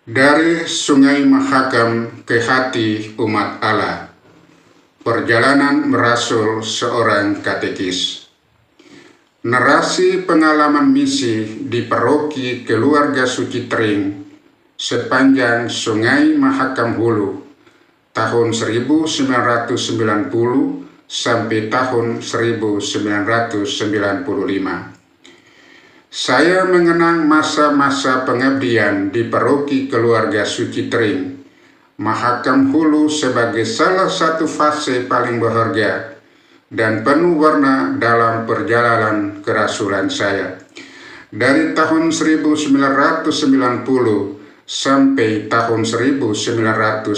Dari Sungai Mahakam ke hati umat Allah. Perjalanan merasul seorang katekis. Narasi pengalaman misi di paroki Keluarga Suci Tring sepanjang Sungai Mahakam Hulu tahun 1990 sampai tahun 1995. Saya mengenang masa-masa pengabdian di paroki Keluarga Suci Tring, Mahakam Hulu sebagai salah satu fase paling berharga dan penuh warna dalam perjalanan kerasulan saya. Dari tahun 1990 sampai tahun 1995,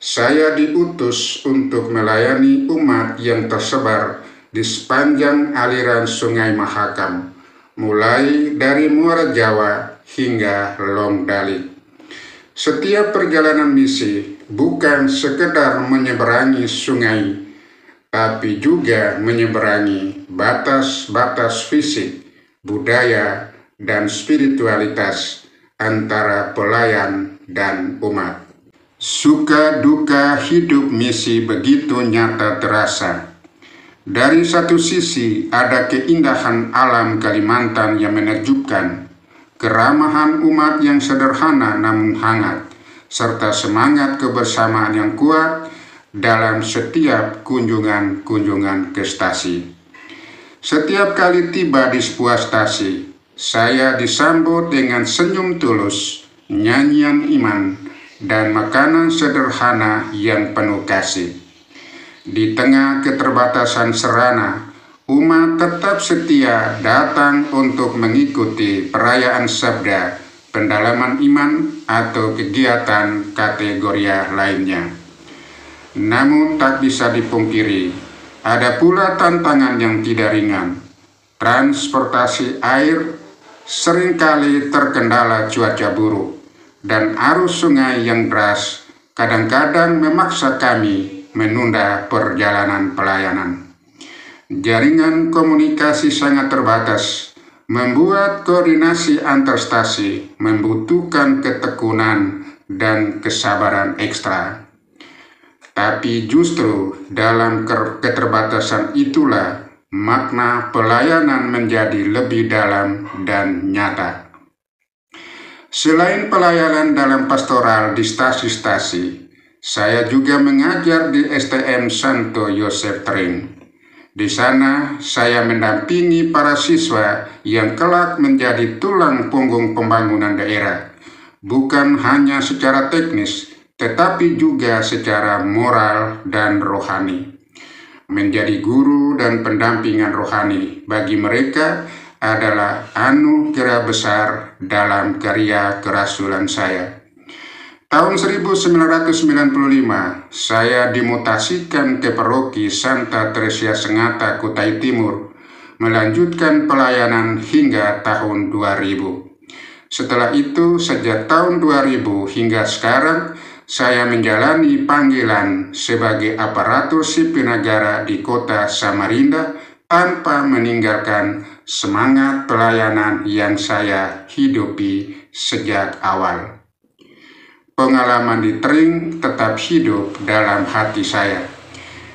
saya diutus untuk melayani umat yang tersebar di sepanjang aliran Sungai Mahakam, mulai dari Muara Jawa hingga Long Dali. Setiap perjalanan misi bukan sekedar menyeberangi sungai, tapi juga menyeberangi batas-batas fisik, budaya, dan spiritualitas antara pelayan dan umat. Suka duka hidup misi begitu nyata terasa. Dari satu sisi ada keindahan alam Kalimantan yang menakjubkan, keramahan umat yang sederhana namun hangat, serta semangat kebersamaan yang kuat dalam setiap kunjungan-kunjungan ke stasi. Setiap kali tiba di sebuah stasi, saya disambut dengan senyum tulus, nyanyian iman, dan makanan sederhana yang penuh kasih. Di tengah keterbatasan sarana, umat tetap setia datang untuk mengikuti perayaan sabda, pendalaman iman, atau kegiatan kategoria lainnya. Namun tak bisa dipungkiri, ada pula tantangan yang tidak ringan. Transportasi air seringkali terkendala cuaca buruk, dan arus sungai yang deras kadang-kadang memaksa kami menunda perjalanan pelayanan. Jaringan komunikasi sangat terbatas, membuat koordinasi antar stasi membutuhkan ketekunan dan kesabaran ekstra. Tapi justru dalam keterbatasan itulah makna pelayanan menjadi lebih dalam dan nyata. Selain pelayanan dalam pastoral di stasi-stasi, saya juga mengajar di STM Santo Yosef Tring. Di sana, saya mendampingi para siswa yang kelak menjadi tulang punggung pembangunan daerah, bukan hanya secara teknis, tetapi juga secara moral dan rohani. Menjadi guru dan pendampingan rohani bagi mereka adalah anugerah besar dalam karya kerasulan saya. Tahun 1995, saya dimutasikan ke paroki Santa Teresia Sengata, Kutai Timur, melanjutkan pelayanan hingga tahun 2000. Setelah itu, sejak tahun 2000 hingga sekarang, saya menjalani panggilan sebagai aparatur sipil negara di kota Samarinda tanpa meninggalkan semangat pelayanan yang saya hidupi sejak awal. Pengalaman di Tring tetap hidup dalam hati saya.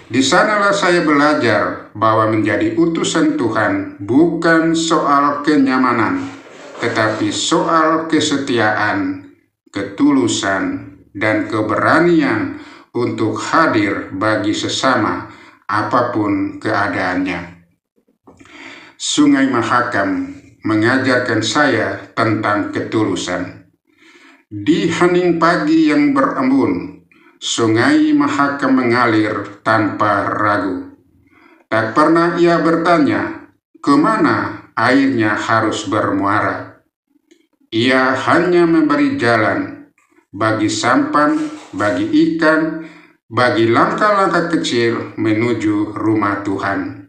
Di sanalah saya belajar bahwa menjadi utusan Tuhan bukan soal kenyamanan, tetapi soal kesetiaan, ketulusan, dan keberanian untuk hadir bagi sesama apapun keadaannya. Sungai Mahakam mengajarkan saya tentang ketulusan. Di hening pagi yang berembun, Sungai Mahakam mengalir tanpa ragu. Tak pernah ia bertanya, kemana airnya harus bermuara. Ia hanya memberi jalan bagi sampan, bagi ikan, bagi langkah-langkah kecil menuju rumah Tuhan.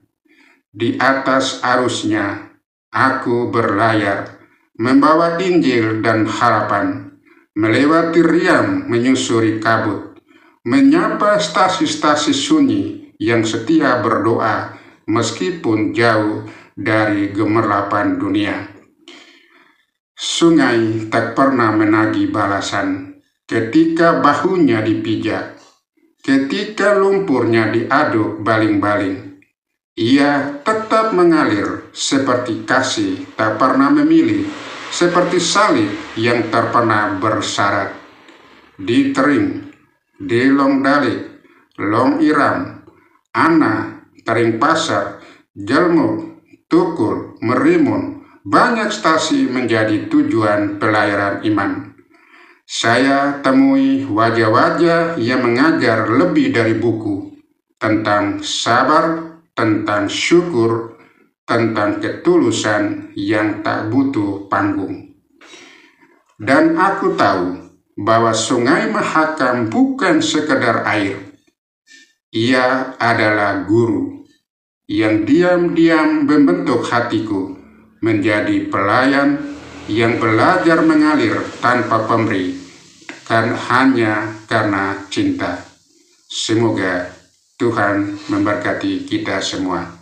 Di atas arusnya, aku berlayar, membawa Injil dan harapan, melewati riam menyusuri kabut, menyapa stasi-stasi sunyi yang setia berdoa meskipun jauh dari gemerlapan dunia. Sungai tak pernah menagih balasan ketika bahunya dipijak, ketika lumpurnya diaduk baling-baling. Ia tetap mengalir seperti kasih tak pernah memilih, seperti salib yang tak pernah bersyarat. Di Tering, di Long Dalik, Long Iram, Ana, Taring Pasar, Jelmo, Tukul, Merimun, banyak stasi menjadi tujuan pelayaran iman. Saya temui wajah-wajah yang mengajar lebih dari buku, tentang sabar, tentang syukur, tentang ketulusan yang tak butuh panggung. Dan aku tahu bahwa Sungai Mahakam bukan sekedar air. Ia adalah guru yang diam-diam membentuk hatiku menjadi pelayan yang belajar mengalir tanpa pemberi, kan hanya karena cinta. Semoga Tuhan memberkati kita semua.